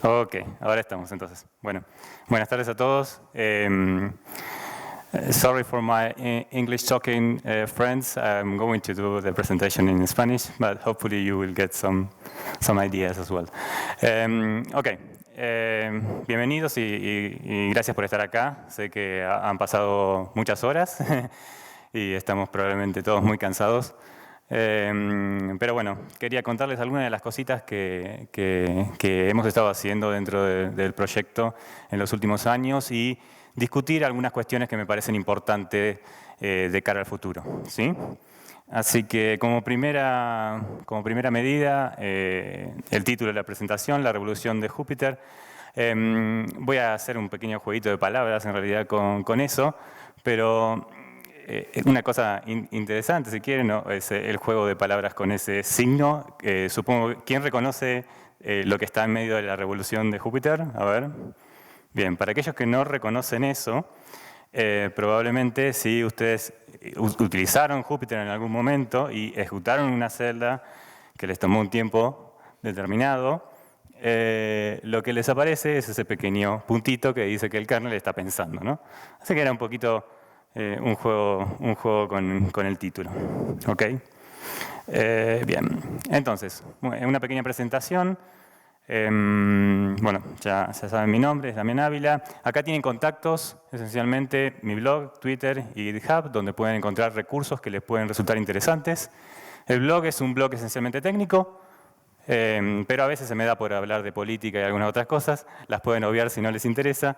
Ok, ahora estamos entonces. Bueno, buenas tardes a todos. Sorry for my English talking friends. I'm going to do the presentation in Spanish, but hopefully you will get some ideas as well. Bienvenidos y gracias por estar acá. Sé que han pasado muchas horas y estamos probablemente todos muy cansados. Pero bueno, quería contarles algunas de las cositas que hemos estado haciendo dentro del proyecto en los últimos años y discutir algunas cuestiones que me parecen importantes de cara al futuro, ¿sí? Así que como primera medida, el título de la presentación, La revolución de Júpiter. Voy a hacer un pequeño jueguito de palabras en realidad con eso, pero una cosa interesante, si quieren, ¿no? Es el juego de palabras con ese signo. Supongo, ¿quién reconoce lo que está en medio de la revolución de Júpiter? A ver. Bien, para aquellos que no reconocen eso, probablemente si ustedes utilizaron Júpiter en algún momento y ejecutaron una celda que les tomó un tiempo determinado, lo que les aparece es ese pequeño puntito que dice que el kernel está pensando, ¿no? Así que era un poquito un juego con el título. ¿Ok? Bien, entonces, una pequeña presentación. Bueno, ya saben mi nombre, es Damián Ávila. Acá tienen contactos, esencialmente mi blog, Twitter y GitHub, donde pueden encontrar recursos que les pueden resultar interesantes. El blog es un blog esencialmente técnico, pero a veces se me da por hablar de política y algunas otras cosas. Las pueden obviar si no les interesa.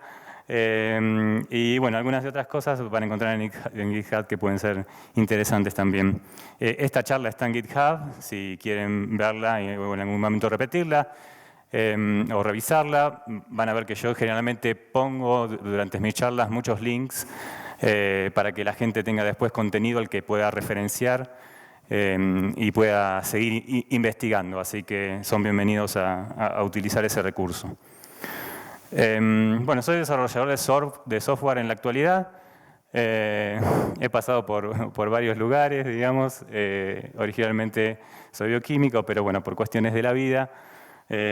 Y bueno, algunas de otras cosas van a encontrar en GitHub que pueden ser interesantes también. Esta charla está en GitHub, si quieren verla o en algún momento repetirla o revisarla. Van a ver que yo generalmente pongo durante mis charlas muchos links para que la gente tenga después contenido al que pueda referenciar y pueda seguir investigando. Así que son bienvenidos a utilizar ese recurso. Bueno, soy desarrollador de software en la actualidad. He pasado por varios lugares, digamos. Originalmente soy bioquímico, pero bueno, por cuestiones de la vida,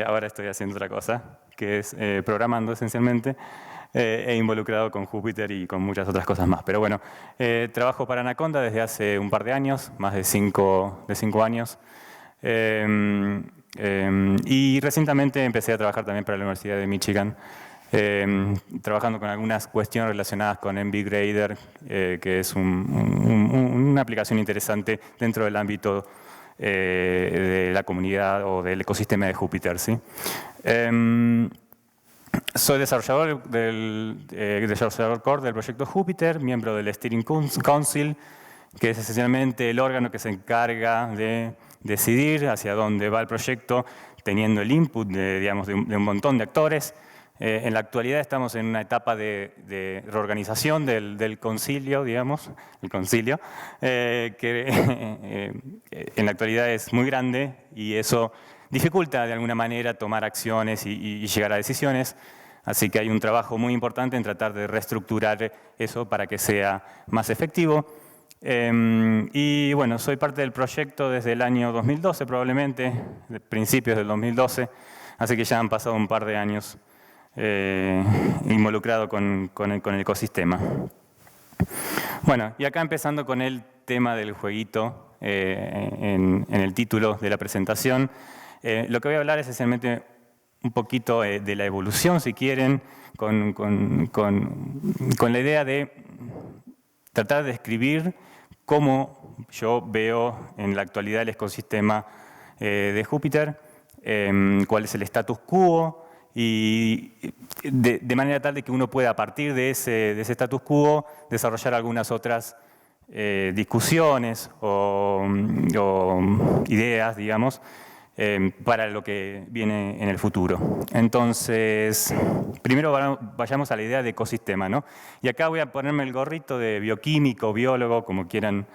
ahora estoy haciendo otra cosa, que es programando esencialmente, e involucrado con Júpiter y con muchas otras cosas más. Pero bueno, trabajo para Anaconda desde hace un par de años, más de 5 años. Y recientemente empecé a trabajar también para la Universidad de Michigan, trabajando con algunas cuestiones relacionadas con NVGrader, que es una aplicación interesante dentro del ámbito de la comunidad o del ecosistema de Júpiter, ¿sí? Soy desarrollador core del proyecto Júpiter, miembro del Steering Council, que es esencialmente el órgano que se encarga de decidir hacia dónde va el proyecto, teniendo el input de un montón de actores. En la actualidad estamos en una etapa de reorganización del concilio, digamos, el concilio, que en la actualidad es muy grande y eso dificulta de alguna manera tomar acciones y llegar a decisiones. Así que hay un trabajo muy importante en tratar de reestructurar eso para que sea más efectivo. Y bueno, soy parte del proyecto desde el año 2012 probablemente, de principios del 2012, así que ya han pasado un par de años involucrado con el ecosistema. Bueno, y acá empezando con el tema del jueguito en el título de la presentación, lo que voy a hablar es esencialmente un poquito de la evolución, si quieren, con la idea de tratar de describir cómo yo veo en la actualidad el ecosistema de Júpiter, cuál es el status quo, y de manera tal de que uno pueda a partir de ese status quo desarrollar algunas otras discusiones o ideas, digamos, para lo que viene en el futuro. Entonces, primero vayamos a la idea de ecosistema, ¿no? Y acá voy a ponerme el gorrito de bioquímico, biólogo, como quieran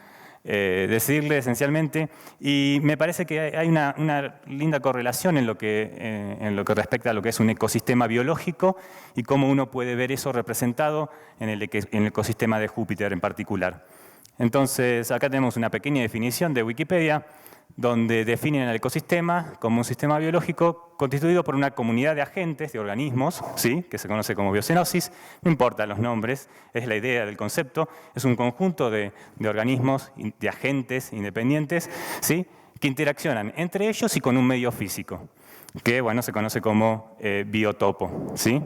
decirle esencialmente, y me parece que hay una linda correlación en lo que respecta a lo que es un ecosistema biológico y cómo uno puede ver eso representado en el ecosistema de Júpiter en particular. Entonces, acá tenemos una pequeña definición de Wikipedia, donde definen el ecosistema como un sistema biológico constituido por una comunidad de agentes, de organismos, ¿sí?, que se conoce como biocenosis. No importan los nombres, es la idea del concepto. Es un conjunto de organismos, de agentes independientes, ¿sí?, que interaccionan entre ellos y con un medio físico, que bueno, se conoce como biotopo, ¿sí?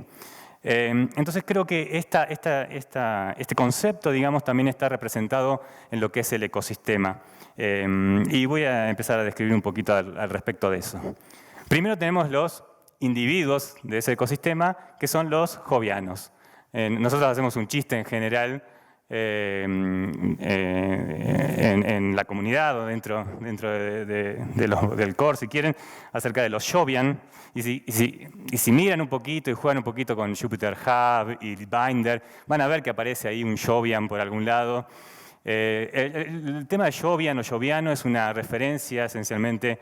Entonces creo que este concepto, digamos, también está representado en lo que es el ecosistema. Y voy a empezar a describir un poquito al respecto de eso. Primero tenemos los individuos de ese ecosistema, que son los jovianos. Nosotros hacemos un chiste en general en la comunidad o dentro del core, si quieren, acerca de los Jovian. Y si miran un poquito y juegan un poquito con Jupyter Hub y Binder, van a ver que aparece ahí un Jovian por algún lado. El tema de Jovian o Joviano es una referencia esencialmente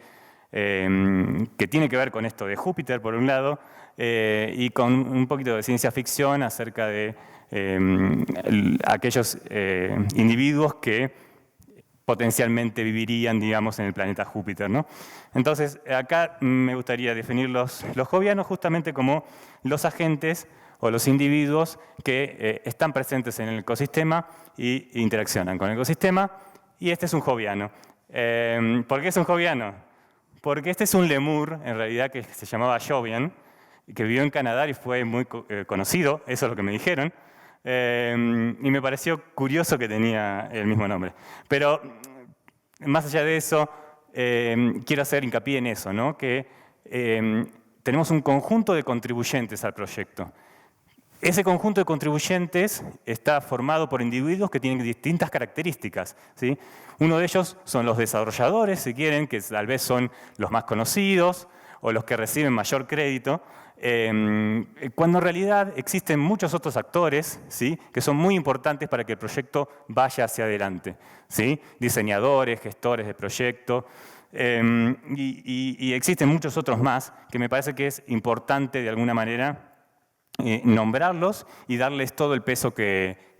que tiene que ver con esto de Júpiter, por un lado, y con un poquito de ciencia ficción acerca de aquellos individuos que potencialmente vivirían, digamos, en el planeta Júpiter, ¿no? Entonces, acá me gustaría definir los jovianos justamente como los agentes o los individuos que están presentes en el ecosistema e interaccionan con el ecosistema, y este es un joviano. ¿Por qué es un joviano? Porque este es un lemur, en realidad, que se llamaba Jovian, que vivió en Canadá y fue muy conocido, eso es lo que me dijeron, y me pareció curioso que tenía el mismo nombre. Pero más allá de eso, quiero hacer hincapié en eso, ¿no? Que tenemos un conjunto de contribuyentes al proyecto. Ese conjunto de contribuyentes está formado por individuos que tienen distintas características, ¿sí? Uno de ellos son los desarrolladores, si quieren, que tal vez son los más conocidos o los que reciben mayor crédito, cuando en realidad existen muchos otros actores, ¿sí?, que son muy importantes para que el proyecto vaya hacia adelante, ¿sí? Diseñadores, gestores de proyecto, y existen muchos otros más que me parece que es importante de alguna manera nombrarlos y darles todo el peso que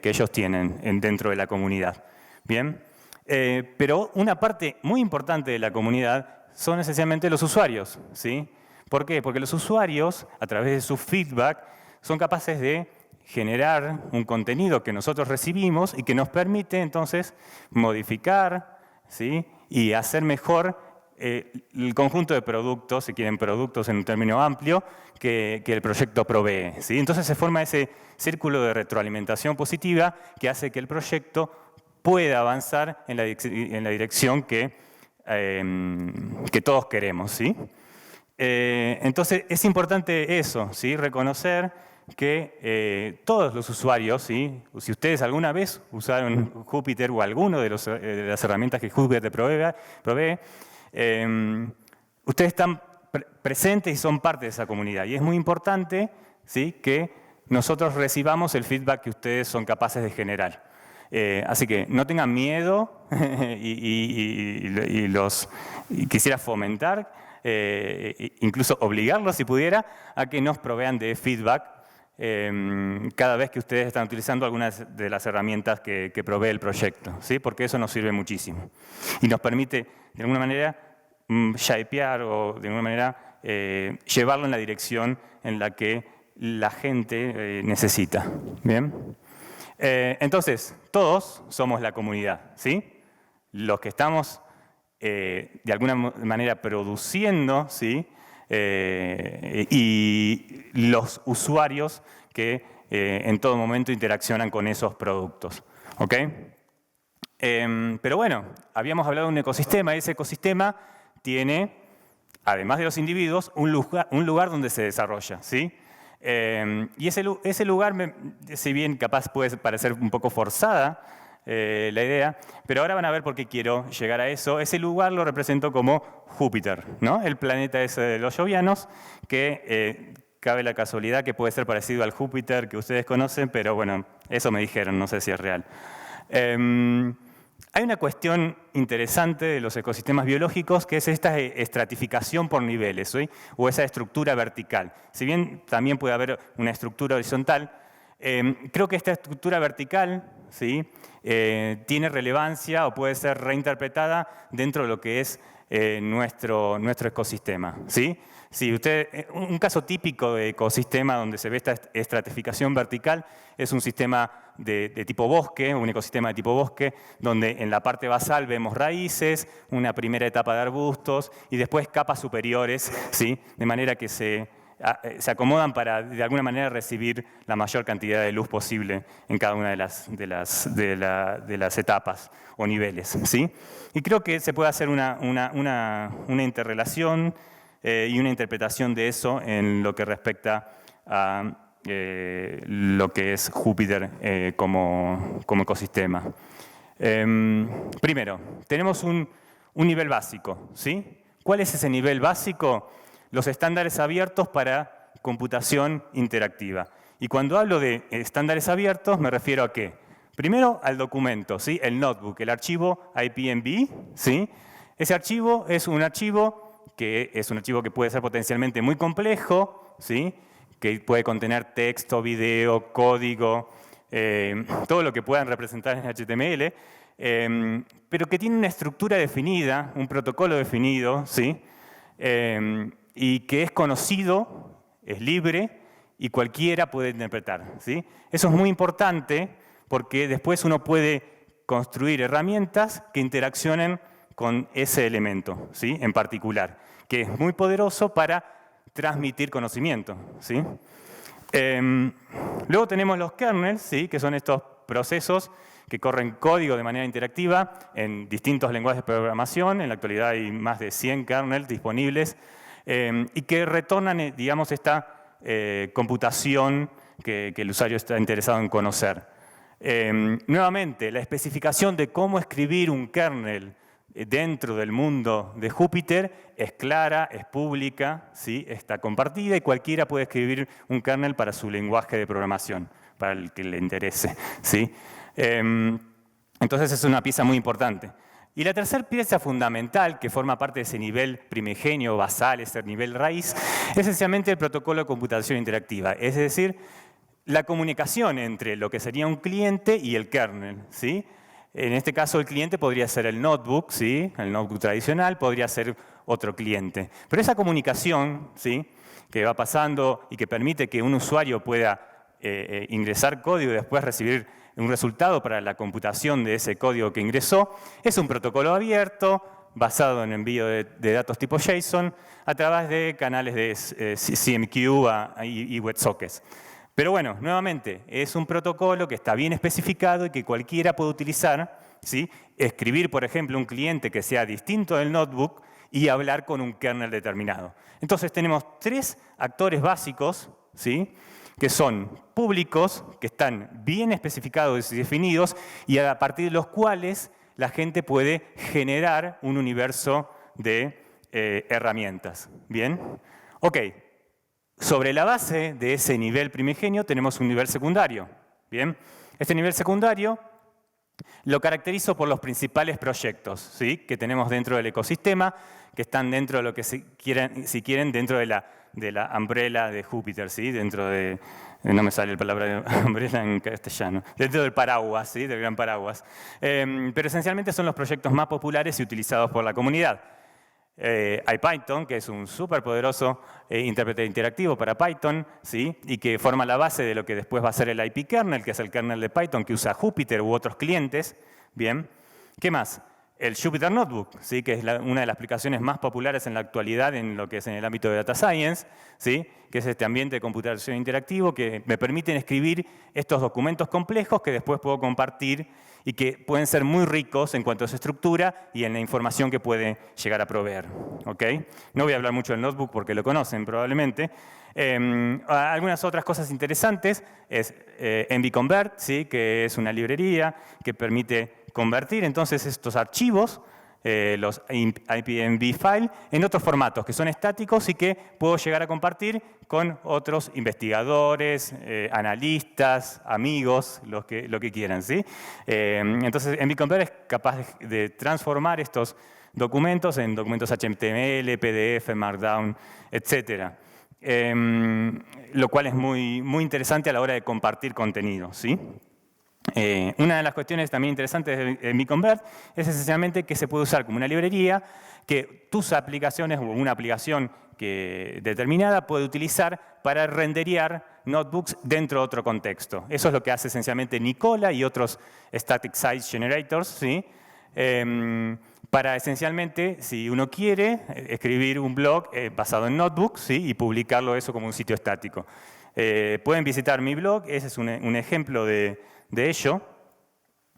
ellos tienen dentro de la comunidad. ¿Bien? Pero una parte muy importante de la comunidad son esencialmente los usuarios, ¿sí? ¿Por qué? Porque los usuarios, a través de su feedback, son capaces de generar un contenido que nosotros recibimos y que nos permite entonces modificar, ¿sí?, y hacer mejor el conjunto de productos, si quieren productos en un término amplio, que el proyecto provee, ¿sí? Entonces se forma ese círculo de retroalimentación positiva que hace que el proyecto pueda avanzar en la dirección que todos queremos, ¿sí? Entonces es importante eso, ¿sí?, reconocer que todos los usuarios, ¿sí?, si ustedes alguna vez usaron Jupyter o alguno de las herramientas que Jupyter provee, ustedes están presentes y son parte de esa comunidad. Y es muy importante, ¿sí?, que nosotros recibamos el feedback que ustedes son capaces de generar. Así que no tengan miedo y quisiera fomentar, incluso obligarlos, si pudiera, a que nos provean de feedback cada vez que ustedes están utilizando algunas de las herramientas que provee el proyecto, ¿sí?, porque eso nos sirve muchísimo. Y nos permite, de alguna manera, shapear o de alguna manera llevarlo en la dirección en la que la gente necesita. ¿Bien? Entonces, todos somos la comunidad, ¿sí? Los que estamos de alguna manera produciendo, ¿sí?, y los usuarios que en todo momento interaccionan con esos productos. ¿Ok? Pero bueno, habíamos hablado de un ecosistema, y ese ecosistema tiene, además de los individuos, un lugar donde se desarrolla, ¿sí? Y ese lugar, si bien capaz puede parecer un poco forzada la idea, pero ahora van a ver por qué quiero llegar a eso. Ese lugar lo represento como Júpiter, ¿no? El planeta ese de los jovianos, que cabe la casualidad que puede ser parecido al Júpiter que ustedes conocen, pero bueno, eso me dijeron, no sé si es real. Hay una cuestión interesante de los ecosistemas biológicos, que es esta estratificación por niveles, ¿sí?, o esa estructura vertical. Si bien también puede haber una estructura horizontal, Creo que esta estructura vertical, ¿sí? Tiene relevancia o puede ser reinterpretada dentro de lo que es nuestro ecosistema, ¿sí? Si un caso típico de ecosistema donde se ve esta estratificación vertical es un sistema de tipo bosque, un ecosistema de tipo bosque, donde en la parte basal vemos raíces, una primera etapa de arbustos y después capas superiores, ¿sí? De manera que se acomodan para, de alguna manera, recibir la mayor cantidad de luz posible en cada una de las etapas o niveles, ¿sí? Y creo que se puede hacer una interrelación y una interpretación de eso en lo que respecta a lo que es Júpiter como ecosistema. Primero, tenemos un nivel básico, ¿sí? ¿Cuál es ese nivel básico? Los estándares abiertos para computación interactiva. Y cuando hablo de estándares abiertos, me refiero a qué? Primero, al documento, ¿sí? El notebook, el archivo IPMB, ¿sí? Ese archivo es un archivo que puede ser potencialmente muy complejo, ¿sí? Que puede contener texto, video, código, todo lo que puedan representar en HTML, pero que tiene una estructura definida, un protocolo definido, ¿sí? Y que es conocido, es libre y cualquiera puede interpretar, ¿sí? Eso es muy importante porque después uno puede construir herramientas que interaccionen con ese elemento, ¿sí? En particular, que es muy poderoso para transmitir conocimiento, ¿sí? Luego tenemos los kernels, ¿sí? Que son estos procesos que corren código de manera interactiva en distintos lenguajes de programación. En la actualidad hay más de 100 kernels disponibles y que retornan, digamos, esta computación que el usuario está interesado en conocer. Nuevamente, la especificación de cómo escribir un kernel dentro del mundo de Júpiter es clara, es pública, ¿sí? Está compartida y cualquiera puede escribir un kernel para su lenguaje de programación, para el que le interese, ¿sí? Entonces es una pieza muy importante. Y la tercera pieza fundamental, que forma parte de ese nivel primigenio, basal, ese nivel raíz, es esencialmente el protocolo de computación interactiva, es decir, la comunicación entre lo que sería un cliente y el kernel, ¿sí? En este caso el cliente podría ser el notebook, ¿sí? El notebook tradicional, podría ser otro cliente. Pero esa comunicación, ¿sí? Que va pasando y que permite que un usuario pueda ingresar código y después recibir un resultado para la computación de ese código que ingresó, es un protocolo abierto basado en envío de datos tipo JSON a través de canales de CMQ y WebSockets. Pero bueno, nuevamente, es un protocolo que está bien especificado y que cualquiera puede utilizar, ¿sí? Escribir, por ejemplo, un cliente que sea distinto del notebook y hablar con un kernel determinado. Entonces tenemos tres actores básicos, ¿sí? Que son públicos, que están bien especificados y definidos y a partir de los cuales la gente puede generar un universo de herramientas. ¿Bien? Ok. Sobre la base de ese nivel primigenio tenemos un nivel secundario. ¿Bien? Este nivel secundario lo caracterizo por los principales proyectos, ¿sí? Que tenemos dentro del ecosistema, que están dentro de lo que si quieren, dentro de la umbrella de Júpiter, ¿sí? Dentro de, no me sale la palabra umbrella en castellano, dentro del paraguas, ¿sí? Del gran paraguas. Pero esencialmente son los proyectos más populares y utilizados por la comunidad. IPython, que es un súper poderoso intérprete interactivo para Python, ¿sí? Y que forma la base de lo que después va a ser el ipkernel, que es el kernel de Python que usa Jupyter u otros clientes. Bien. ¿Qué más? El Jupyter Notebook, ¿sí? Que es una de las aplicaciones más populares en la actualidad en lo que es en el ámbito de Data Science, ¿sí? Que es este ambiente de computación interactivo que me permiten escribir estos documentos complejos que después puedo compartir y que pueden ser muy ricos en cuanto a su estructura y en la información que puede llegar a proveer. ¿Okay? No voy a hablar mucho del notebook porque lo conocen probablemente. Algunas otras cosas interesantes es MVConvert, ¿sí? Que es una librería que permite convertir entonces estos archivos, los IPMB file, en otros formatos que son estáticos y que puedo llegar a compartir con otros investigadores, analistas, amigos, lo que quieran, ¿sí? Entonces, MVConvert es capaz de transformar estos documentos en documentos HTML, PDF, Markdown, etc. lo cual es muy interesante a la hora de compartir contenido, ¿sí? Una de las cuestiones también interesantes de MiConvert es esencialmente que se puede usar como una librería que tus aplicaciones o una aplicación determinada puede utilizar para renderear notebooks dentro de otro contexto. Eso es lo que hace esencialmente Nicola y otros Static Site Generators, ¿sí? Para esencialmente, si uno quiere, escribir un blog basado en notebooks, ¿sí? Y publicarlo eso como un sitio estático. Pueden visitar mi blog, ese es un ejemplo de ello.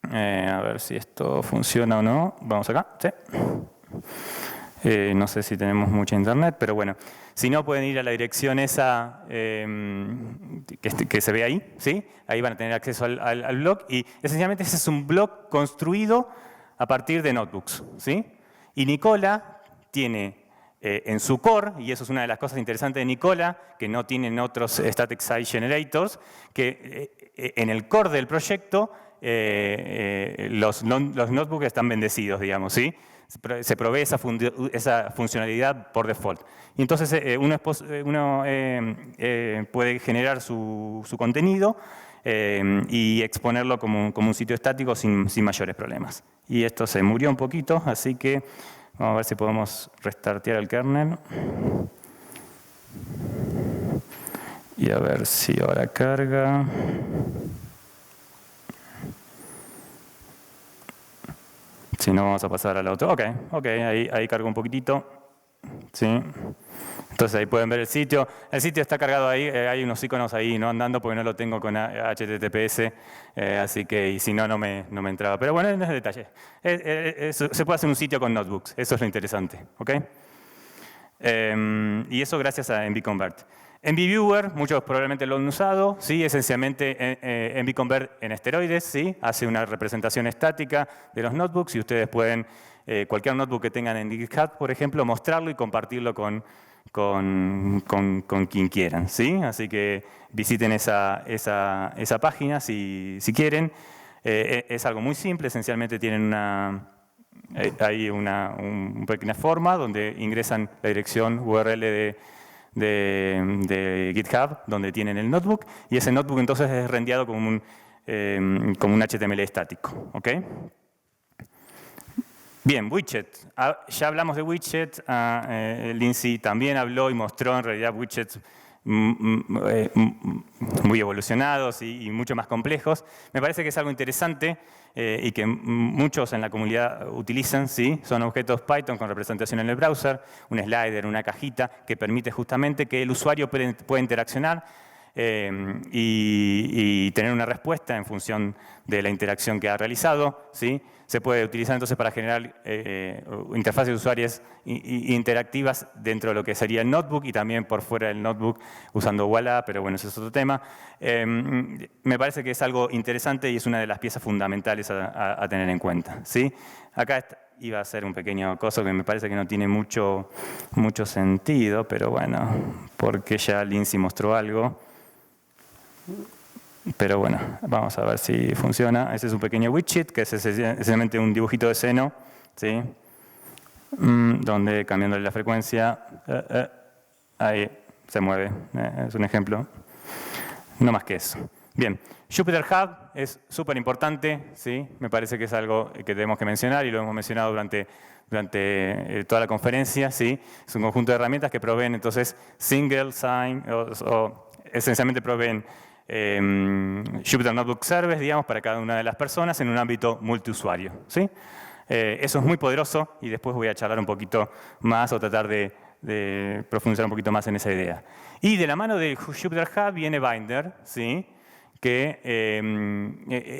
A ver si esto funciona o no. Vamos acá. ¿Sí? No sé si tenemos mucha internet, pero bueno. Si no, pueden ir a la dirección esa que se ve ahí. ¿Sí? Ahí van a tener acceso al blog. Y esencialmente ese es un blog construido a partir de notebooks. ¿Sí? Y Nicola tiene en su core, y eso es una de las cosas interesantes de Nicola, que no tienen otros Static Site Generators, que en el core del proyecto los notebooks están bendecidos, digamos, ¿sí? Se provee esa funcionalidad por default. Y entonces uno puede generar su contenido y exponerlo como un sitio estático sin mayores problemas. Y esto se murió un poquito, así que vamos a ver si podemos restartear el kernel. Y a ver si ahora carga. Si no, vamos a pasar al otro. Ok, ahí cargó un poquitito. ¿Sí? Entonces ahí pueden ver el sitio. El sitio está cargado ahí, hay unos iconos ahí no andando porque no lo tengo con HTTPS, así que y si no, no me entraba. Pero bueno, no es detalle. Se puede hacer un sitio con notebooks, eso es lo interesante. ¿Okay? Y eso gracias a MVConvert. MVViewer, muchos probablemente lo han usado, ¿sí? Esencialmente MVConvert en esteroides, ¿sí? Hace una representación estática de los notebooks y ustedes pueden, cualquier notebook que tengan en GitHub, por ejemplo, mostrarlo y compartirlo con quien quieran, ¿sí? Así que visiten esa página si quieren. Es algo muy simple, esencialmente tienen hay una pequeña forma donde ingresan la dirección URL de GitHub, donde tienen el notebook, y ese notebook entonces es rendeado como un HTML estático. ¿Ok? Bien, widget. Ya hablamos de widget. Lindsay también habló y mostró en realidad widgets muy evolucionados y mucho más complejos. Me parece que es algo interesante y que muchos en la comunidad utilizan, ¿sí? Son objetos Python con representación en el browser, un slider, una cajita que permite justamente que el usuario pueda interaccionar y tener una respuesta en función de la interacción que ha realizado, ¿sí? Se puede utilizar entonces para generar interfaces usuarias interactivas dentro de lo que sería el notebook y también por fuera del notebook usando Walla, pero bueno, ese es otro tema. Me parece que es algo interesante y es una de las piezas fundamentales a tener en cuenta, ¿sí? Acá iba a ser un pequeño coso que me parece que no tiene mucho sentido, pero bueno, porque ya Lindsay mostró algo. Pero bueno, vamos a ver si funciona. Ese es un pequeño widget que es esencialmente un dibujito de seno, ¿sí? Donde cambiándole la frecuencia, ahí se mueve. Es un ejemplo. No más que eso. Bien, Jupyter Hub es súper importante, ¿sí? Me parece que es algo que tenemos que mencionar y lo hemos mencionado durante toda la conferencia, ¿sí? Es un conjunto de herramientas que proveen entonces single sign o esencialmente proveen Jupyter Notebook Service, digamos, para cada una de las personas en un ámbito multiusuario, ¿sí? Eso es muy poderoso y después voy a charlar un poquito más o tratar de profundizar un poquito más en esa idea. Y de la mano de Jupyter Hub viene Binder, ¿sí? Que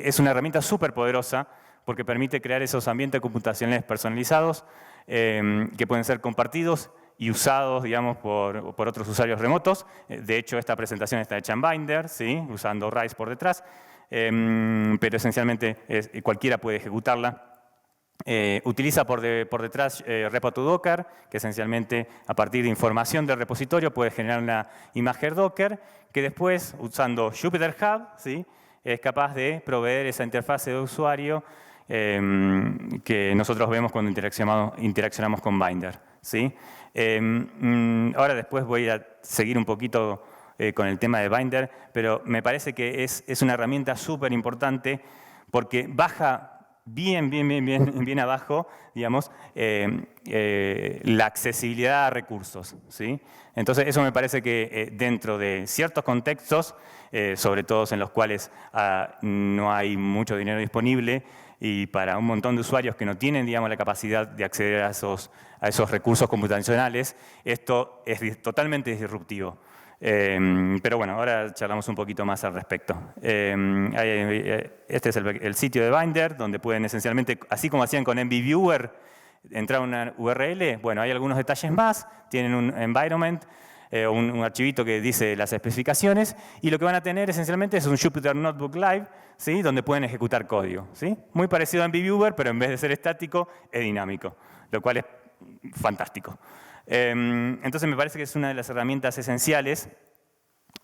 es una herramienta súper poderosa porque permite crear esos ambientes computacionales personalizados que pueden ser compartidos y usados, digamos, por otros usuarios remotos. De hecho, esta presentación está hecha en Binder, ¿sí? Usando Rise por detrás, pero esencialmente cualquiera puede ejecutarla. Utiliza por detrás repo2docker, que esencialmente a partir de información del repositorio puede generar una imagen Docker, que después, usando Jupyter Hub, ¿sí? Es capaz de proveer esa interfase de usuario que nosotros vemos cuando interaccionamos con Binder, ¿sí? Ahora después voy a seguir un poquito con el tema de Binder, pero me parece que es una herramienta súper importante porque baja bien abajo, digamos, la accesibilidad a recursos, ¿sí? Entonces, eso me parece que dentro de ciertos contextos, sobre todo en los cuales no hay mucho dinero disponible y para un montón de usuarios que no tienen, digamos, la capacidad de acceder a esos recursos computacionales, esto es totalmente disruptivo. Pero bueno, ahora charlamos un poquito más al respecto. Este es el sitio de Binder, donde pueden esencialmente, así como hacían con MVViewer, entrar a una URL. Bueno, hay algunos detalles más, tienen un environment, un archivito que dice las especificaciones, y lo que van a tener esencialmente es un Jupyter Notebook Live, ¿sí? Donde pueden ejecutar código, ¿sí? Muy parecido a MVViewer, pero en vez de ser estático, es dinámico, lo cual es fantástico. Entonces me parece que es una de las herramientas esenciales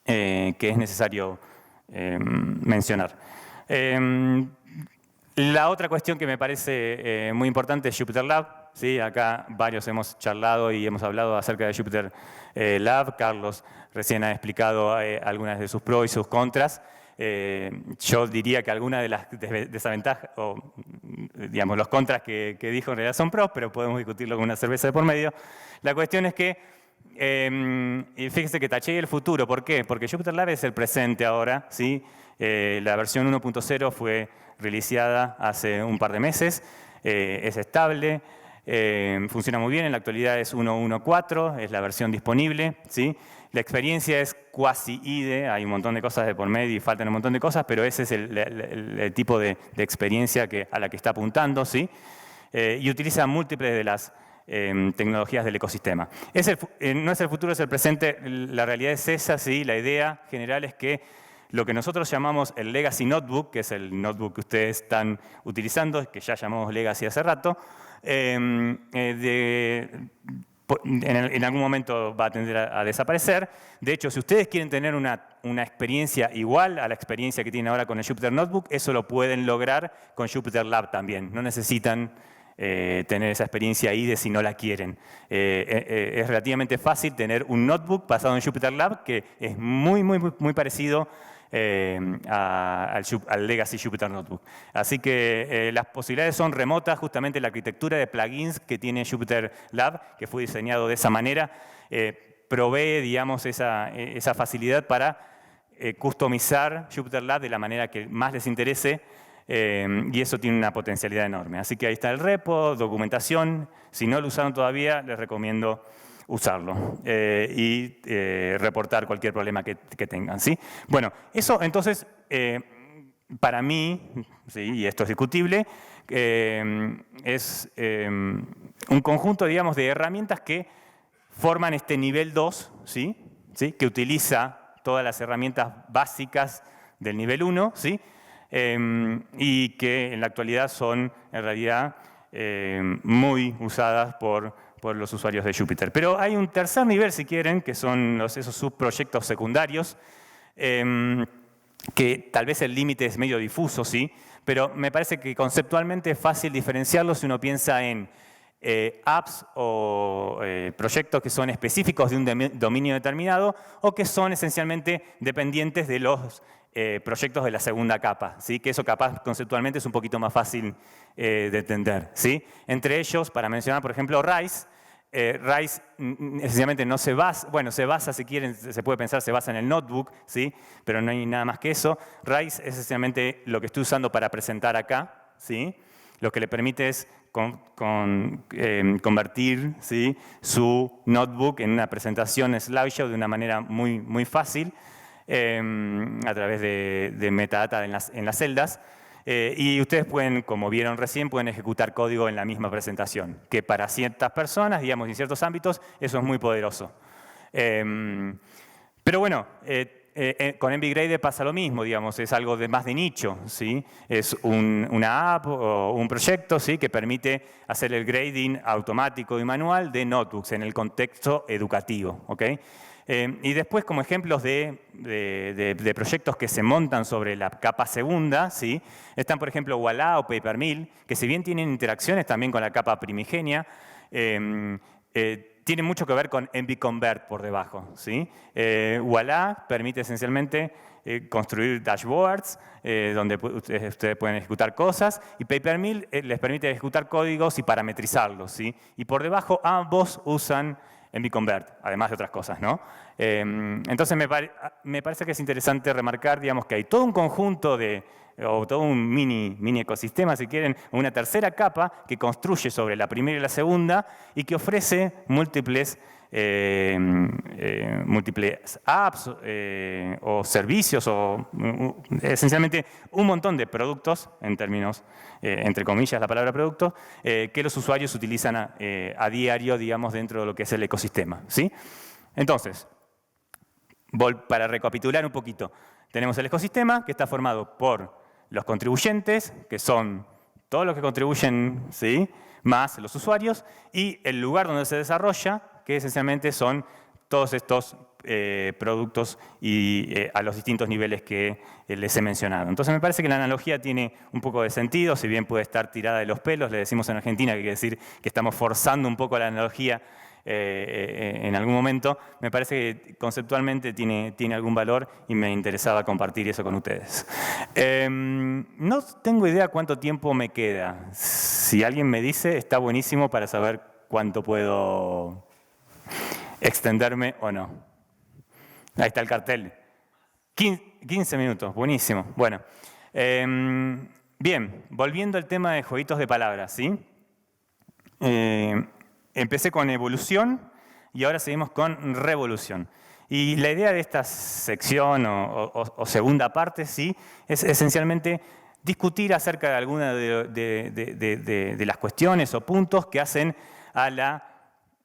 que es necesario mencionar. La otra cuestión que me parece muy importante es Jupyter Lab. ¿Sí? Acá varios hemos charlado y hemos hablado acerca de Jupyter Lab. Carlos recién ha explicado algunas de sus pros y sus contras. Yo diría que algunas de las desventajas, o digamos los contras que dijo en realidad son pros, pero podemos discutirlo con una cerveza de por medio. La cuestión es que, fíjese que taché el futuro. ¿Por qué? Porque Jupyter Lab es el presente ahora, ¿sí? La versión 1.0 fue releaseada hace un par de meses, es estable, funciona muy bien, en la actualidad es 1.1.4, es la versión disponible, ¿sí? La experiencia es cuasi IDE, hay un montón de cosas de por medio y faltan un montón de cosas, pero ese es el tipo de experiencia a la que está apuntando, ¿sí? Y utiliza múltiples de las tecnologías del ecosistema. No es el futuro, es el presente, la realidad es esa, ¿sí? La idea general es que lo que nosotros llamamos el Legacy Notebook, que es el notebook que ustedes están utilizando, que ya llamamos Legacy hace rato, en algún momento va a tender a desaparecer. De hecho, si ustedes quieren tener una experiencia igual a la experiencia que tienen ahora con el Jupyter Notebook, eso lo pueden lograr con Jupyter Lab también. No necesitan tener esa experiencia ahí de si no la quieren. Es relativamente fácil tener un notebook basado en Jupyter Lab que es muy parecido al Legacy Jupyter Notebook. Así que las posibilidades son remotas, justamente la arquitectura de plugins que tiene Jupyter Lab, que fue diseñado de esa manera, provee, digamos, esa facilidad para customizar Jupyter Lab de la manera que más les interese, y eso tiene una potencialidad enorme. Así que ahí está el repo, documentación. Si no lo usaron todavía, les recomiendo usarlo y reportar cualquier problema que tengan, ¿sí? Bueno, eso entonces, para mí, ¿sí? Y esto es discutible, es un conjunto, digamos, de herramientas que forman este nivel 2, ¿sí? ¿Sí? Que utiliza todas las herramientas básicas del nivel 1, ¿sí? Y que en la actualidad son, en realidad, muy usadas por los usuarios de Jupyter. Pero hay un tercer nivel, si quieren, que son esos subproyectos secundarios, que tal vez el límite es medio difuso, ¿sí? Pero me parece que conceptualmente es fácil diferenciarlos si uno piensa en apps o proyectos que son específicos de un dominio determinado o que son esencialmente dependientes de los proyectos de la segunda capa, ¿sí? Que eso capaz conceptualmente es un poquito más fácil de entender, ¿sí? Entre ellos, para mencionar, por ejemplo, Rise. Rise esencialmente no se basa, bueno, se basa, si quieren, se puede pensar, se basa en el notebook, ¿sí? Pero no hay nada más que eso. Rise es esencialmente lo que estoy usando para presentar acá, ¿sí? Lo que le permite es convertir, ¿sí? Su notebook en una presentación slideshow de una manera muy fácil, a través de metadata en las celdas. Y ustedes pueden, como vieron recién, pueden ejecutar código en la misma presentación, que para ciertas personas, digamos, en ciertos ámbitos, eso es muy poderoso. Pero bueno, con MVGrade pasa lo mismo, digamos, es algo más de nicho, ¿sí? Es una app o un proyecto, ¿sí? Que permite hacer el grading automático y manual de notebooks en el contexto educativo, ¿ok? Y después, como ejemplos de proyectos que se montan sobre la capa segunda, ¿sí? Están, por ejemplo, Ualá o Papermill, que si bien tienen interacciones también con la capa primigenia, tiene mucho que ver con MVConvert por debajo, ¿sí? Ualá permite esencialmente construir dashboards donde ustedes pueden ejecutar cosas, y Papermill les permite ejecutar códigos y parametrizarlos, ¿sí? Y por debajo ambos usan MVConvert, además de otras cosas, ¿no? Entonces me parece que es interesante remarcar, digamos, que hay todo un conjunto o todo un mini ecosistema, si quieren, una tercera capa que construye sobre la primera y la segunda y que ofrece múltiples apps o servicios o esencialmente un montón de productos, en términos, entre comillas, la palabra producto, que los usuarios utilizan a diario, digamos, dentro de lo que es el ecosistema, ¿sí? Entonces, para recapitular un poquito, tenemos el ecosistema que está formado por los contribuyentes, que son todos los que contribuyen, ¿sí?, más los usuarios, y el lugar donde se desarrolla, que esencialmente son todos estos productos y a los distintos niveles que les he mencionado. Entonces me parece que la analogía tiene un poco de sentido, si bien puede estar tirada de los pelos, le decimos en Argentina, que quiere decir que estamos forzando un poco la analogía en algún momento. Me parece que conceptualmente tiene algún valor y me interesaba compartir eso con ustedes. No tengo idea cuánto tiempo me queda. Si alguien me dice, está buenísimo para saber cuánto puedo extenderme o no. Ahí está el cartel. 15 minutos, buenísimo. Bueno, bien, volviendo al tema de jueguitos de palabras, ¿sí? Empecé con evolución y ahora seguimos con revolución. Y la idea de esta sección o segunda parte, ¿sí?, es esencialmente discutir acerca de algunas de las cuestiones o puntos que hacen a la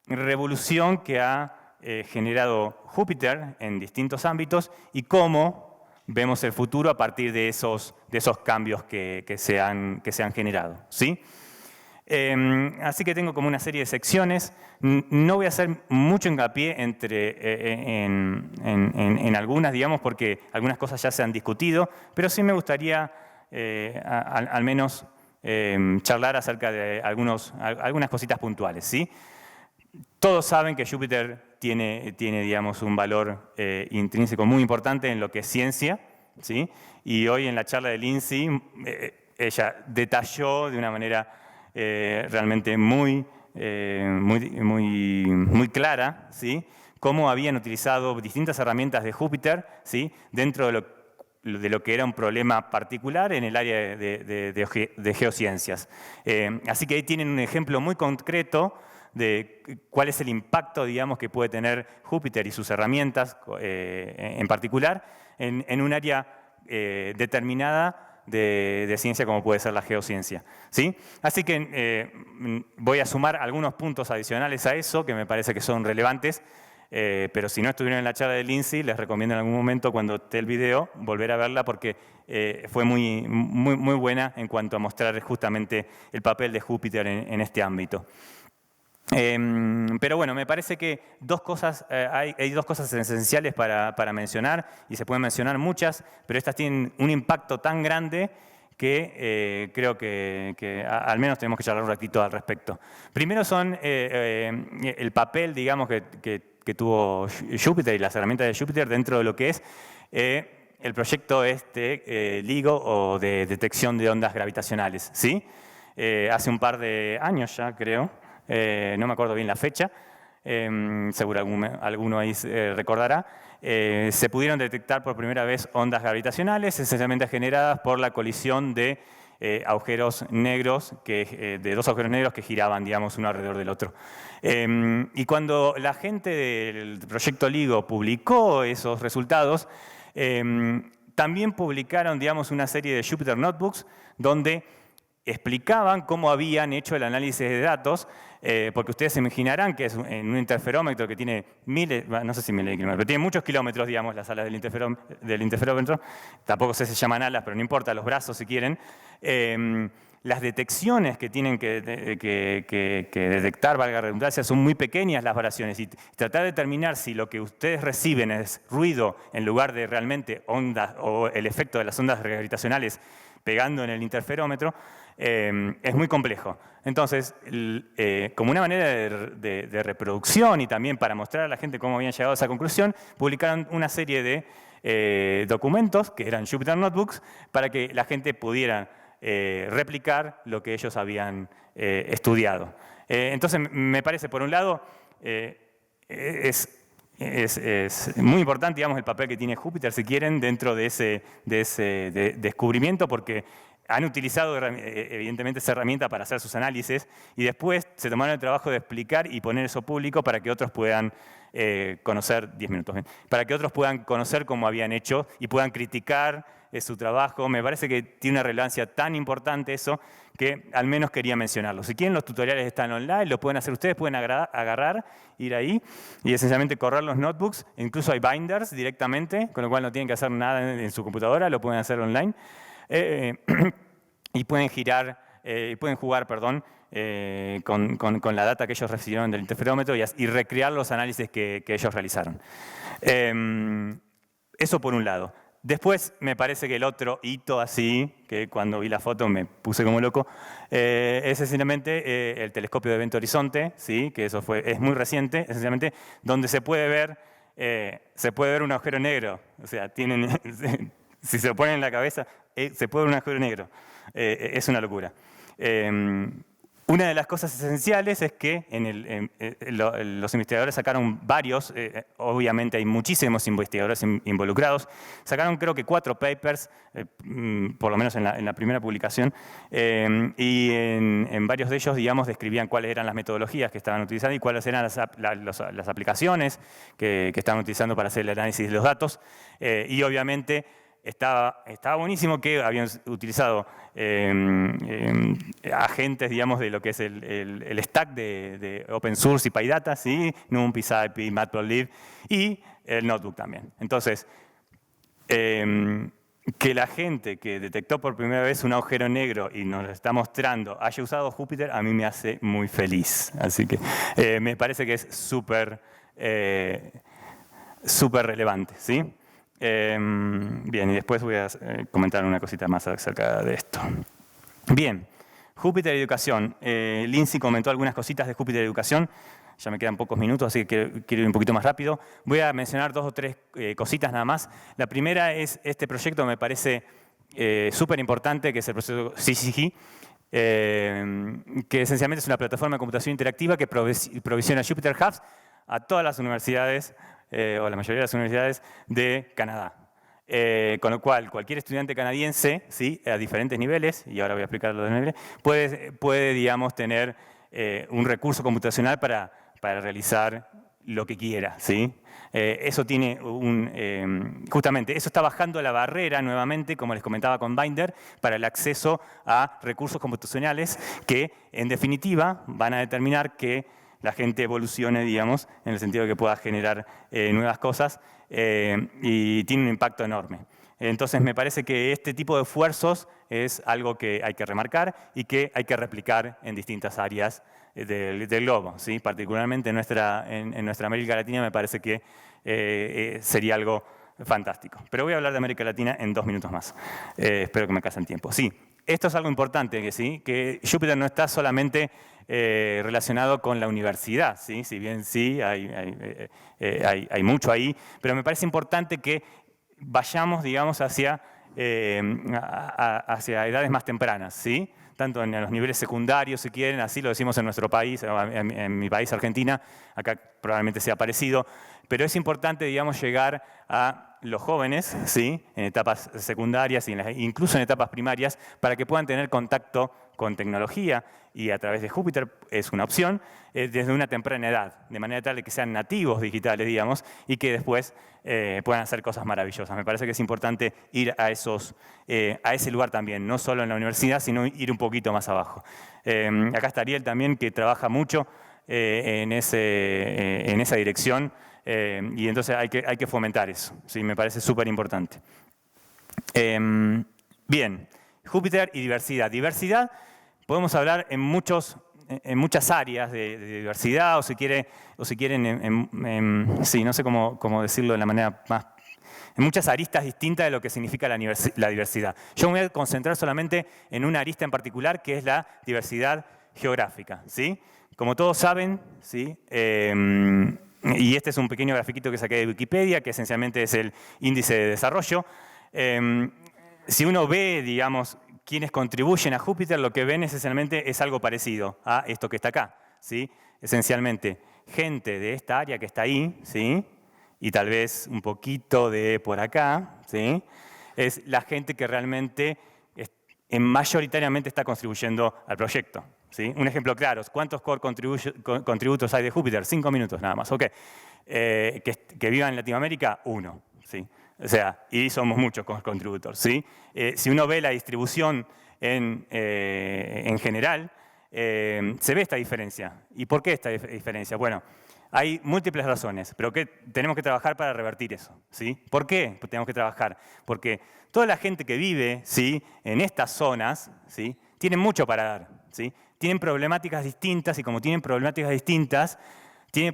revolución que ha generado Júpiter en distintos ámbitos y cómo vemos el futuro a partir de esos cambios que se han generado, ¿sí? Así que tengo como una serie de secciones. No voy a hacer mucho hincapié en algunas, digamos, porque algunas cosas ya se han discutido, pero sí me gustaría al menos charlar acerca de algunas cositas puntuales, ¿sí? Todos saben que Júpiter tiene digamos, un valor intrínseco muy importante en lo que es ciencia, ¿sí? Y hoy en la charla de Lindsay, ella detalló de una manera realmente muy clara, ¿sí?, cómo habían utilizado distintas herramientas de Júpiter, ¿sí?, dentro de lo que era un problema particular en el área de geociencias. Así que ahí tienen un ejemplo muy concreto de cuál es el impacto, digamos, que puede tener Júpiter y sus herramientas en particular en un área determinada de ciencia como puede ser la geociencia, ¿sí? Así que voy a sumar algunos puntos adicionales a eso que me parece que son relevantes, pero si no estuvieron en la charla de Lindsay, les recomiendo en algún momento cuando esté el video volver a verla porque fue muy buena en cuanto a mostrar justamente el papel de Júpiter en este ámbito. Pero bueno, me parece que hay dos cosas esenciales para mencionar, y se pueden mencionar muchas, pero estas tienen un impacto tan grande que creo que al menos tenemos que charlar un ratito al respecto. Primero son el papel, digamos, que tuvo Júpiter y las herramientas de Júpiter dentro de lo que es el proyecto LIGO o de detección de ondas gravitacionales, ¿sí? Hace un par de años ya, creo. No me acuerdo bien la fecha, seguro alguno ahí recordará, se pudieron detectar por primera vez ondas gravitacionales, esencialmente generadas por la colisión de agujeros negros, de dos agujeros negros que giraban, digamos, uno alrededor del otro. Y cuando la gente del proyecto LIGO publicó esos resultados, también publicaron, digamos, una serie de Jupyter Notebooks donde explicaban cómo habían hecho el análisis de datos, porque ustedes se imaginarán que es en un interferómetro que tiene miles, no sé si miles de kilómetros, pero tiene muchos kilómetros, digamos, las alas del interferómetro, tampoco sé si se llaman alas, pero no importa, los brazos si quieren. las detecciones que tienen que detectar, valga la redundancia, son muy pequeñas las variaciones, y tratar de determinar si lo que ustedes reciben es ruido en lugar de realmente ondas o el efecto de las ondas gravitacionales pegando en el interferómetro, es muy complejo. Entonces, como una manera de reproducción y también para mostrar a la gente cómo habían llegado a esa conclusión, publicaron una serie de documentos que eran Jupyter Notebooks para que la gente pudiera replicar lo que ellos habían estudiado. Entonces, me parece, por un lado, es muy importante, digamos, el papel que tiene Jupyter, si quieren, dentro de ese descubrimiento, porque han utilizado, evidentemente, esa herramienta para hacer sus análisis y después se tomaron el trabajo de explicar y poner eso público para que otros puedan conocer, 10 minutos, para que otros puedan conocer cómo habían hecho y puedan criticar su trabajo. Me parece que tiene una relevancia tan importante eso que al menos quería mencionarlo. Si quieren, los tutoriales están online, lo pueden hacer ustedes, pueden agarrar, ir ahí y esencialmente correr los notebooks. Incluso hay binders directamente, con lo cual no tienen que hacer nada en su computadora, lo pueden hacer online. Y pueden jugar, perdón, con la data que ellos recibieron del interferómetro y recrear los análisis que ellos realizaron. Eso por un lado. Después me parece que el otro hito así, que cuando vi la foto me puse como loco, es esencialmente el telescopio de Evento Horizonte, ¿sí? Que eso es muy reciente, esencialmente, donde se puede ver un agujero negro. O sea, si se lo ponen en la cabeza, se puede ver un agujero negro. Es una locura. Una de las cosas esenciales es que los investigadores sacaron varios, obviamente hay muchísimos investigadores involucrados, sacaron creo que 4 papers, por lo menos en la primera publicación, y en varios de ellos, digamos, describían cuáles eran las metodologías que estaban utilizando y cuáles eran las aplicaciones que estaban utilizando para hacer el análisis de los datos, y obviamente estaba buenísimo que habían utilizado agentes, digamos, de lo que es el stack de Open Source y PyData, ¿sí? NumPy, SciPy, Matplotlib y el notebook también. Entonces, que la gente que detectó por primera vez un agujero negro y nos lo está mostrando haya usado Jupyter, a mí me hace muy feliz. Así que me parece que es súper relevante, ¿sí? Bien, y después voy a comentar una cosita más acerca de esto. Bien, Jupyter Educación. Lindsay comentó algunas cositas de Jupyter Educación. Ya me quedan pocos minutos, así que quiero ir un poquito más rápido. Voy a mencionar 2 o 3 cositas nada más. La primera es este proyecto, me parece súper importante, que es el proyecto CCG, que esencialmente es una plataforma de computación interactiva que provisiona Jupyter Hubs a todas las universidades, o la mayoría de las universidades de Canadá. Con lo cual, cualquier estudiante canadiense, ¿sí? A diferentes niveles, y ahora voy a explicar los niveles, puede digamos, tener un recurso computacional para realizar lo que quiera, ¿sí? Eso tiene justamente, eso está bajando la barrera nuevamente, como les comentaba con Binder, para el acceso a recursos computacionales que, en definitiva, van a determinar que la gente evolucione, digamos, en el sentido de que pueda generar nuevas cosas y tiene un impacto enorme. Entonces, me parece que este tipo de esfuerzos es algo que hay que remarcar y que hay que replicar en distintas áreas del globo, ¿sí? Particularmente en nuestra América Latina me parece que sería algo fantástico. Pero voy a hablar de América Latina en 2 minutos más. Espero que me alcance el tiempo. Sí, esto es algo importante, ¿sí? Que Jupyter no está solamente relacionado con la universidad, ¿sí? Si bien sí, hay mucho ahí, pero me parece importante que vayamos, digamos, hacia edades más tempranas, ¿sí? Tanto en los niveles secundarios, si quieren, así lo decimos en nuestro país, en mi país, Argentina, acá probablemente sea parecido, pero es importante, digamos, llegar a los jóvenes, ¿sí? En etapas secundarias, incluso en etapas primarias, para que puedan tener contacto con tecnología, y a través de Jupyter es una opción, desde una temprana edad, de manera tal de que sean nativos digitales, digamos, y que después puedan hacer cosas maravillosas. Me parece que es importante ir a ese lugar también, no solo en la universidad, sino ir un poquito más abajo. Acá está Ariel también, que trabaja mucho en esa dirección, y entonces hay que fomentar eso, ¿sí? Me parece súper importante. Bien, Jupyter y diversidad. Diversidad podemos hablar en muchas áreas de diversidad, o si quieren, sí, no sé cómo decirlo de la manera más, en muchas aristas distintas de lo que significa la diversidad. Yo me voy a concentrar solamente en una arista en particular, que es la diversidad geográfica, ¿sí? Como todos saben, ¿sí? Y este es un pequeño grafiquito que saqué de Wikipedia, que esencialmente es el índice de desarrollo. Si uno ve, digamos, quienes contribuyen a Júpiter, lo que ven esencialmente es algo parecido a esto que está acá, ¿sí? Esencialmente, gente de esta área que está ahí, ¿sí? Y tal vez un poquito de por acá, ¿sí? Es la gente que realmente mayoritariamente está contribuyendo al proyecto, ¿sí? Un ejemplo claro, ¿cuántos core contributos hay de Júpiter? 5 minutos nada más, ok. Que vivan en Latinoamérica, 1, ¿sí? O sea, y somos muchos core contributors, ¿sí? Si uno ve la distribución en general, se ve esta diferencia. ¿Y por qué esta diferencia? Bueno, hay múltiples razones, pero tenemos que trabajar para revertir eso, ¿sí? ¿Por qué tenemos que trabajar? Porque toda la gente que vive, ¿sí?, en estas zonas, ¿sí?, tienen mucho para dar, ¿sí? Tienen problemáticas distintas y como tienen problemáticas distintas,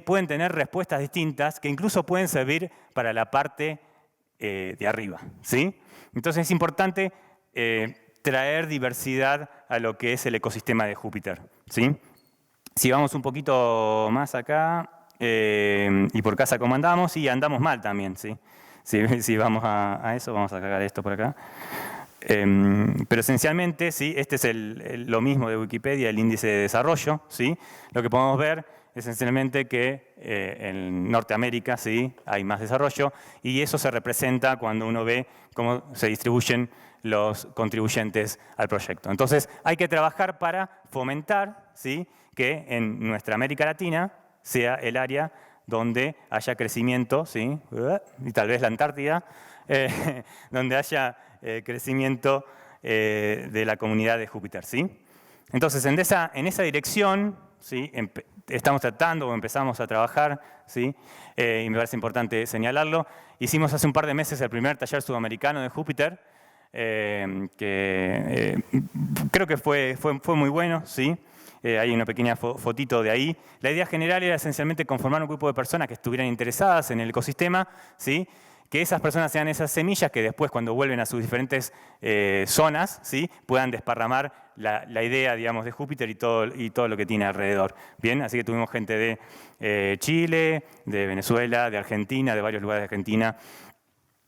pueden tener respuestas distintas que incluso pueden servir para la parte de arriba, ¿sí? Entonces es importante traer diversidad a lo que es el ecosistema de Júpiter, ¿sí? Si vamos un poquito más acá, y por casa cómo andamos, y andamos mal también, ¿sí? Si vamos a eso, vamos a cargar esto por acá. Pero esencialmente, ¿sí?, este es lo mismo de Wikipedia, el índice de desarrollo, ¿sí? Lo que podemos ver esencialmente que en Norteamérica, ¿sí?, hay más desarrollo, y eso se representa cuando uno ve cómo se distribuyen los contribuyentes al proyecto. Entonces, hay que trabajar para fomentar, ¿sí?, que en nuestra América Latina sea el área donde haya crecimiento, ¿sí?, y tal vez la Antártida, donde haya crecimiento de la comunidad de Júpiter, ¿sí? Entonces, en esa dirección, ¿sí?, estamos tratando o empezamos a trabajar, ¿sí?, y me parece importante señalarlo. Hicimos hace un par de meses el primer taller sudamericano de Júpiter, que creo que fue muy bueno, ¿sí? Hay una pequeña fotito de ahí. La idea general era esencialmente conformar un grupo de personas que estuvieran interesadas en el ecosistema, ¿sí?, que esas personas sean esas semillas que después, cuando vuelven a sus diferentes zonas, ¿sí?, puedan desparramar la idea, digamos, de Júpiter y todo lo que tiene alrededor. Bien, así que tuvimos gente de Chile, de Venezuela, de Argentina, de varios lugares de Argentina.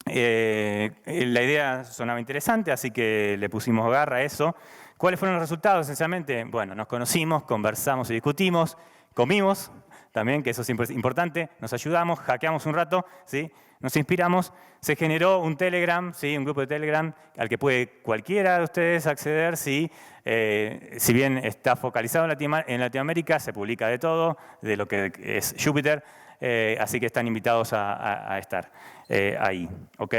La idea sonaba interesante, así que le pusimos garra a eso. ¿Cuáles fueron los resultados? Esencialmente, bueno, nos conocimos, conversamos y discutimos, comimos también, que eso siempre es importante, nos ayudamos, hackeamos un rato, ¿sí?, nos inspiramos, se generó un Telegram, ¿sí?, un grupo de Telegram al que puede cualquiera de ustedes acceder, ¿sí? Si bien está focalizado en Latinoamérica, se publica de todo, de lo que es Júpiter, así que están invitados a estar ahí, ¿ok?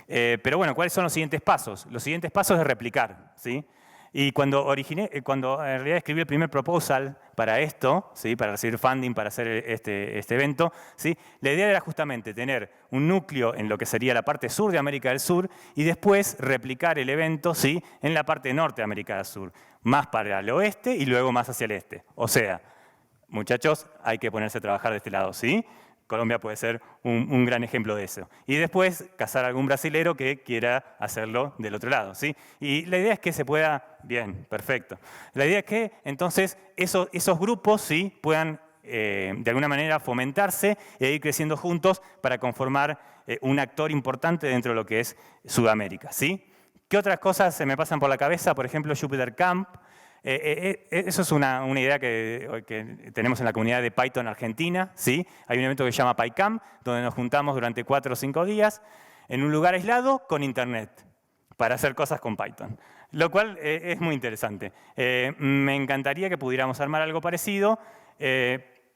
Pero bueno, ¿cuáles son los siguientes pasos? Los siguientes pasos es replicar, ¿sí? Y cuando en realidad escribí el primer proposal para esto, ¿sí?, para recibir funding para hacer este evento, ¿sí?, la idea era justamente tener un núcleo en lo que sería la parte sur de América del Sur y después replicar el evento, ¿sí?, en la parte norte de América del Sur, más para el oeste y luego más hacia el este. O sea, muchachos, hay que ponerse a trabajar de este lado, ¿sí? Colombia puede ser un gran ejemplo de eso. Y después, cazar a algún brasilero que quiera hacerlo del otro lado, ¿sí? Y la idea es que se pueda, bien, perfecto. La idea es que, entonces, esos grupos, ¿sí?, puedan, de alguna manera, fomentarse e ir creciendo juntos para conformar un actor importante dentro de lo que es Sudamérica, ¿sí? ¿Qué otras cosas se me pasan por la cabeza? Por ejemplo, Jupyter Camp. Eso es una idea que tenemos en la comunidad de Python Argentina, ¿sí? Hay un evento que se llama PyCamp, donde nos juntamos durante 4 o 5 días en un lugar aislado con internet para hacer cosas con Python, lo cual es muy interesante. Me encantaría que pudiéramos armar algo parecido,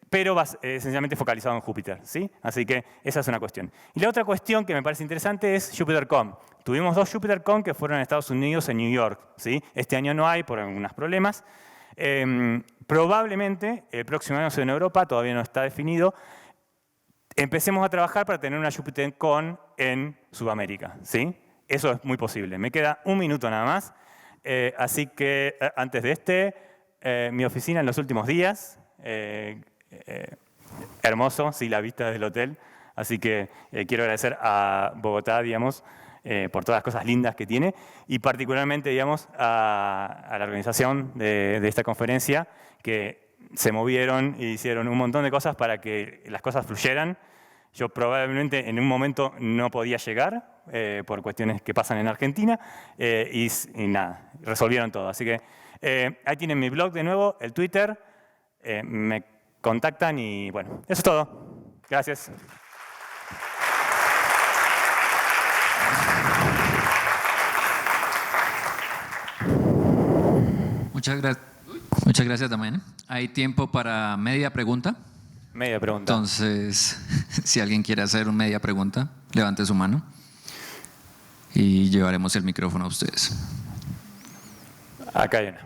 pero esencialmente focalizado en Júpiter, ¿sí? Así que esa es una cuestión. Y la otra cuestión que me parece interesante es JupyterCon. Tuvimos 2 JupyterCon que fueron en Estados Unidos, en New York, ¿sí? Este año no hay por algunos problemas. Probablemente el próximo año sea en Europa, todavía no está definido. Empecemos a trabajar para tener una JupyterCon en Sudamérica, ¿sí? Eso es muy posible. Me queda un minuto nada más. Así que antes de mi oficina en los últimos días, hermoso, sí, la vista del hotel. Así que quiero agradecer a Bogotá, digamos, por todas las cosas lindas que tiene y particularmente, digamos, a la organización de esta conferencia que se movieron e hicieron un montón de cosas para que las cosas fluyeran. Yo probablemente en un momento no podía llegar por cuestiones que pasan en Argentina y nada, resolvieron todo. Así que ahí tienen mi blog de nuevo, el Twitter, me contactan y bueno, eso es todo. Gracias. Muchas gracias, Damián. Hay tiempo para media pregunta. Media pregunta. Entonces, si alguien quiere hacer una media pregunta, levante su mano y llevaremos el micrófono a ustedes. Acá hay una.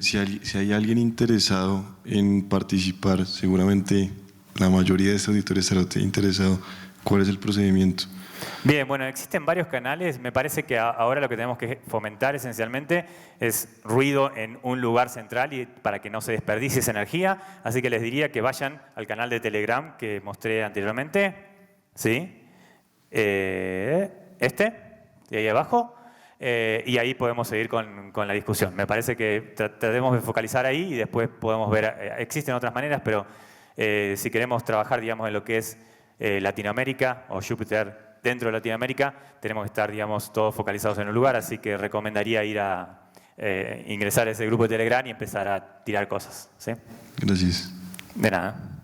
Si hay alguien interesado en participar, seguramente la mayoría de estos auditores estará interesado. ¿Cuál es el procedimiento? Bien, bueno, existen varios canales. Me parece que ahora lo que tenemos que fomentar esencialmente es ruido en un lugar central y para que no se desperdicie esa energía. Así que les diría que vayan al canal de Telegram que mostré anteriormente. ¿Sí? De ahí abajo. Y ahí podemos seguir con la discusión. Me parece que tratemos de focalizar ahí y después podemos ver, existen otras maneras, pero si queremos trabajar, digamos, en lo que es Latinoamérica o Júpiter dentro de Latinoamérica, tenemos que estar, digamos, todos focalizados en un lugar, así que recomendaría ir a ingresar a ese grupo de Telegram y empezar a tirar cosas. ¿Sí? Gracias. De nada.